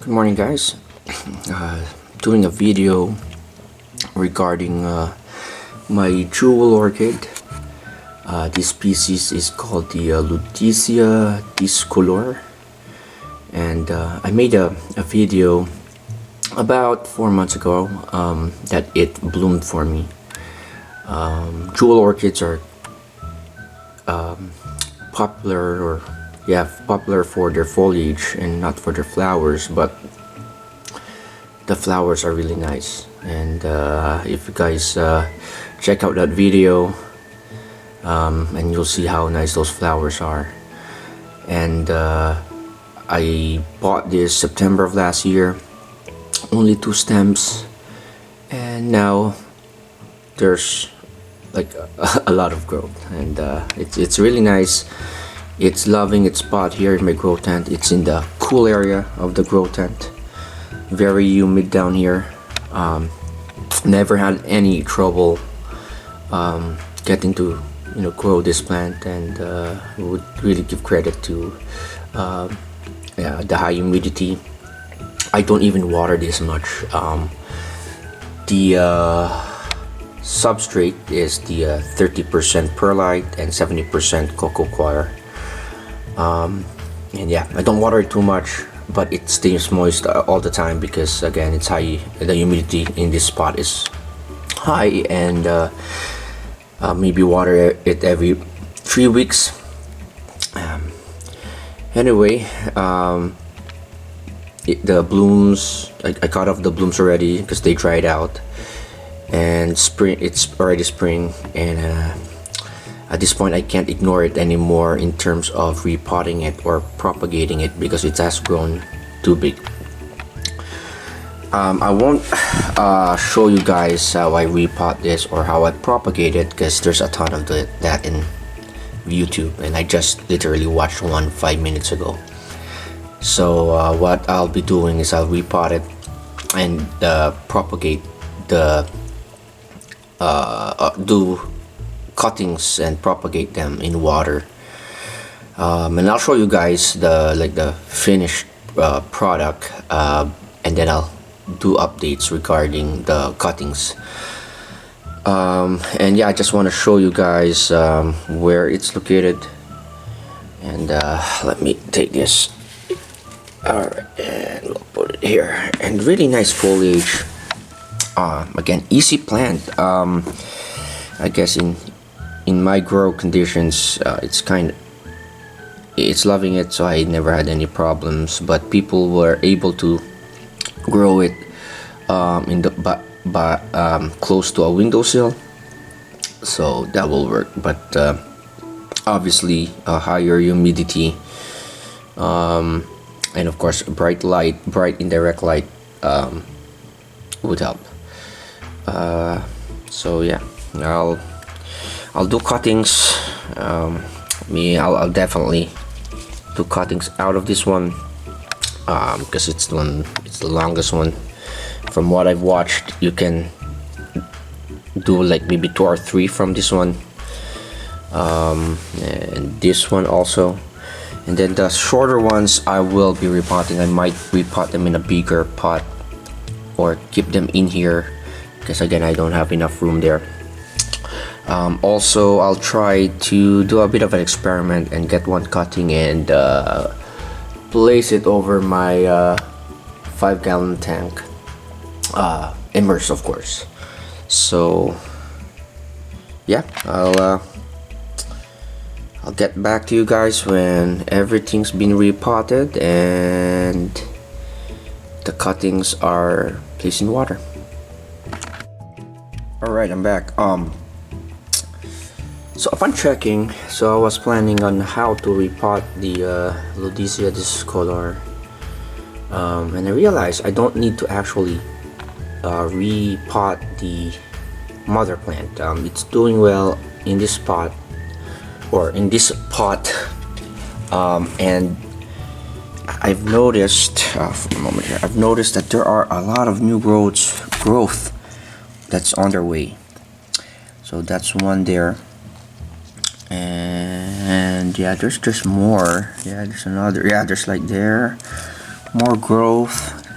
Good morning, guys. Doing a video regarding my jewel orchid. This species is called the Ludisia discolor, and I made a video about 4 months ago that it bloomed for me. Jewel orchids are popular for their foliage and not for their flowers, but the flowers are really nice. And if you guys check out that video, and you'll see how nice those flowers are. And I bought this September of last year, only 2 stems, and now there's like a lot of growth, and it's really nice. It's loving its spot here in my grow tent. It's in the cool area of the grow tent. Very humid down here. Never had any trouble getting to grow this plant, and would really give credit to the high humidity. I don't even water this much. The substrate is the 30% perlite and 70% cocoa coir. And yeah, I don't water it too much, but it stays moist all the time because again, it's high. The humidity in this spot is high, and maybe water it every 3 weeks. Anyway, the blooms, I cut off the blooms already because they dried out, and it's already spring, and at this point I can't ignore it anymore in terms of repotting it or propagating it because it has grown too big. I won't show you guys how I repot this or how I propagate it because there's a ton of that in YouTube, and I just literally watched one 5 minutes ago. So what I'll be doing is I'll repot it and propagate the do cuttings and propagate them in water, and I'll show you guys the finished product, and then I'll do updates regarding the cuttings. And yeah, I just want to show you guys where it's located, and let me take this. Alright, and we'll put it here. And really nice foliage. Again, easy plant. I guess in my grow conditions, it's loving it, so I never had any problems. But people were able to grow it close to a windowsill, so that will work. But obviously, higher humidity, and of course, bright indirect light would help. So yeah, I'll do cuttings. I'll definitely do cuttings out of this one because it's the longest one. From what I've watched, you can do like maybe 2 or 3 from this one, and this one also. And then the shorter ones I will be repotting. I might repot them in a bigger pot or keep them in here because again, I don't have enough room there. Also, I'll try to do a bit of an experiment and get one cutting and place it over my 5-gallon tank, immersed of course. So yeah, I'll get back to you guys when everything's been repotted and the cuttings are placed in water. Alright, I'm back. So upon checking, so I was planning on how to repot the Ludisia discolor, and I realized I don't need to actually repot the mother plant. It's doing well in this spot or in this pot, and I've noticed for a moment here, I've noticed that there are a lot of new growth that's on their way. So that's one there, and yeah, there's more. Yeah, there's another. Yeah, there's like there more growth.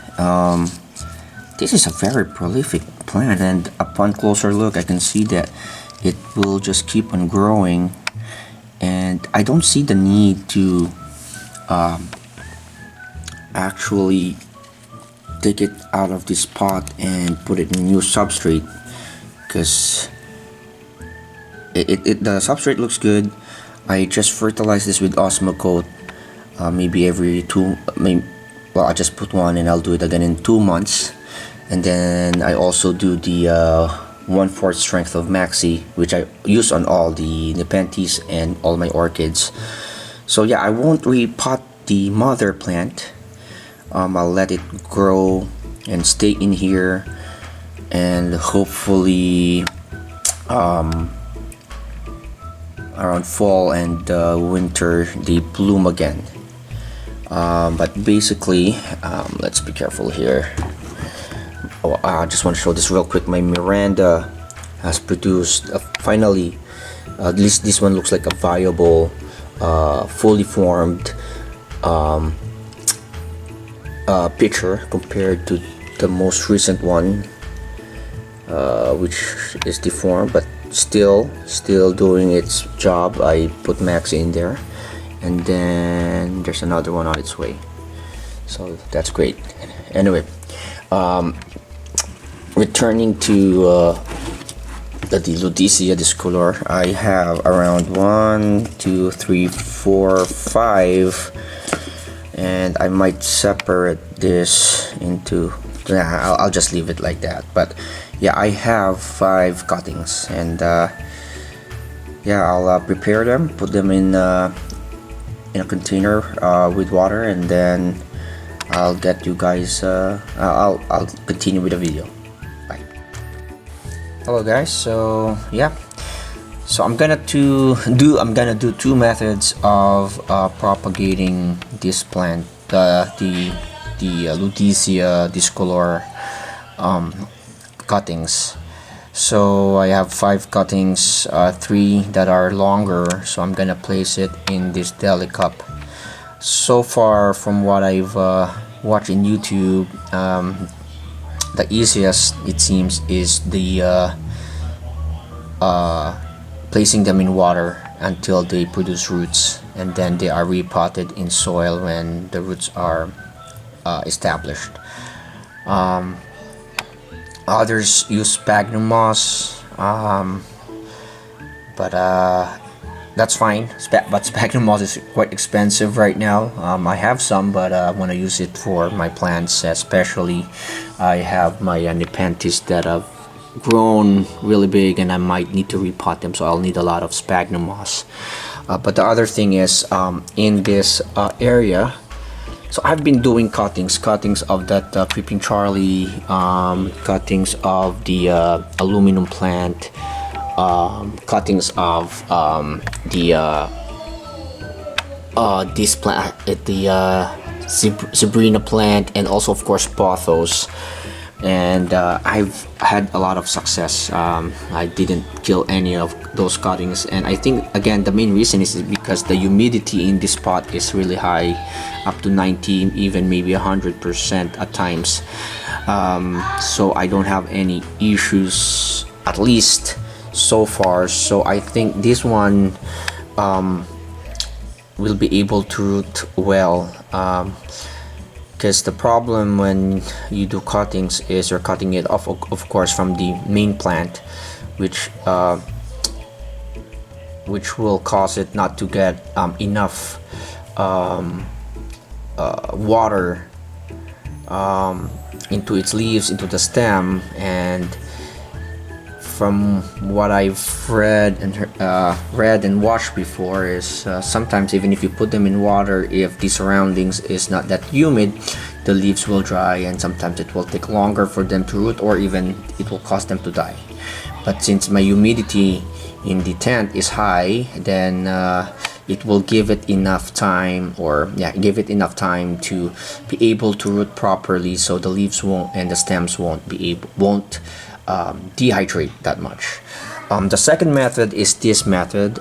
This is a very prolific plant, and upon closer look I can see that it will just keep on growing, and I don't see the need to actually take it out of this pot and put it in new substrate, because the substrate looks good. I just fertilize this with Osmocote maybe every well, I just put one and I'll do it again in 2 months. And then I also do the 1/4 strength of Maxi, which I use on all the Nepenthes and all my orchids. So yeah, I won't repot the mother plant. I'll let it grow and stay in here, and hopefully around fall and winter they bloom again. But basically, let's be careful here. Oh, I just want to show this real quick. My Miranda has produced finally, at least this one looks like a viable, fully formed picture compared to the most recent one, which is deformed, but still doing its job. I put Max in there, and then there's another one on its way, so that's great. Anyway, returning to the Ludisia discolor, I have around 1, 2, 3, 4, 5, and I might separate this into, I'll just leave it like that. But yeah, I have 5 cuttings, and yeah, I'll prepare them, put them in a container with water, and then I'll get you guys, I'll continue with the video. Bye. Hello guys, so yeah, so I'm gonna do 2 methods of propagating this plant, the Ludisia discolor cuttings. So I have 5 cuttings, 3 that are longer, so I'm gonna place it in this deli cup. So far, from what I've watched in YouTube, the easiest, it seems, is the placing them in water until they produce roots, and then they are repotted in soil when the roots are established. Others use sphagnum moss, but that's fine. But sphagnum moss is quite expensive right now. I have some, but I want to use it for my plants, especially I have my Nepenthes that have grown really big, and I might need to repot them, so I'll need a lot of sphagnum moss. But the other thing is, in this area, so I've been doing cuttings of that Creeping Charlie, cuttings of the aluminum plant, cuttings of this plant, the Sabrina plant, and also of course pothos. And I've had a lot of success. I didn't kill any of those cuttings, and I think again the main reason is because the humidity in this pot is really high, up to 90, even maybe 100% at times. So I don't have any issues, at least so far. So I think this one will be able to root well, because the problem when you do cuttings is you're cutting it off, of course, from the main plant, which will cause it not to get enough water into its leaves, into the stem. And from what I've read and watched before is sometimes even if you put them in water, if the surroundings is not that humid, the leaves will dry, and sometimes it will take longer for them to root, or even it will cause them to die. But since my humidity in the tent is high, then it will give it enough time, to be able to root properly, so the leaves won't and the stems won't dehydrate that much. The second method is this method.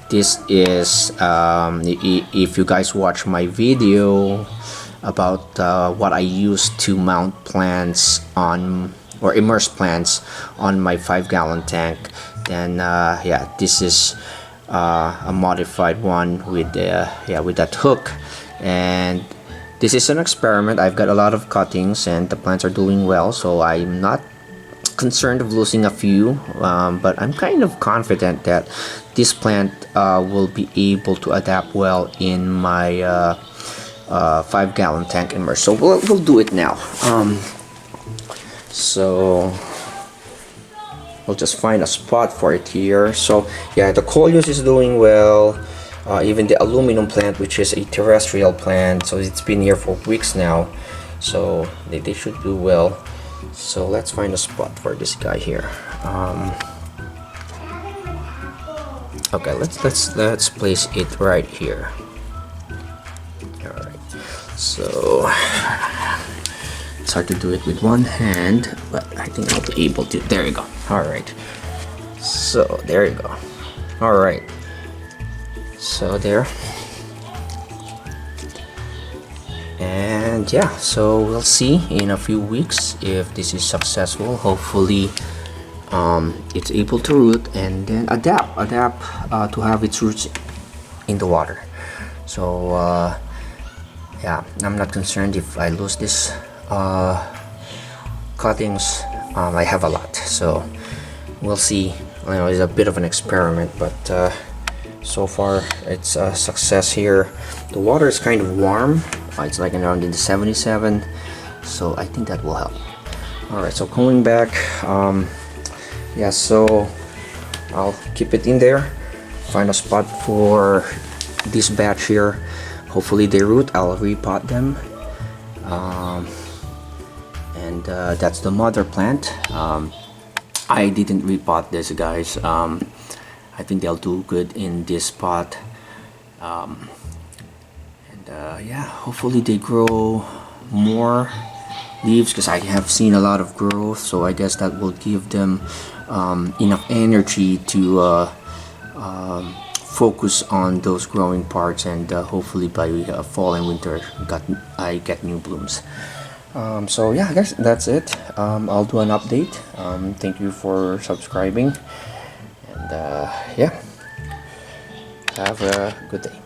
This is if you guys watch my video about what I use to mount plants on, or immerse plants on my 5-gallon tank, then yeah, this is a modified one with with that hook. And this is an experiment. I've got a lot of cuttings and the plants are doing well, so I'm not concerned of losing a few, but I'm kind of confident that this plant will be able to adapt well in my 5-gallon tank immerse. So we'll do it now. So we'll just find a spot for it here. So yeah, the coleus is doing well. Even the aluminum plant, which is a terrestrial plant, so it's been here for weeks now, so they should do well. So let's find a spot for this guy here. Okay, let's place it right here. All right. So it's hard to do it with one hand, but I think I'll be able to. There you go. All right. So there you go. All right. So there. And yeah, so we'll see in a few weeks if this is successful. Hopefully it's able to root and then adapt to have its roots in the water. So yeah, I'm not concerned if I lose this cuttings. I have a lot, so we'll see. You know, it's a bit of an experiment, but so far it's a success here. The water is kind of warm. It's like around in the 77, so I think that will help. All right, so going back, yeah, so I'll keep it in there, find a spot for this batch here. Hopefully they root. I'll repot them, and that's the mother plant. I didn't repot this, guys. I think they'll do good in this spot. Yeah, hopefully they grow more leaves, because I have seen a lot of growth, so I guess that will give them enough energy to focus on those growing parts, and hopefully by fall and winter I get new blooms. So yeah, guys, that's it. I'll do an update. Thank you for subscribing, and yeah, have a good day.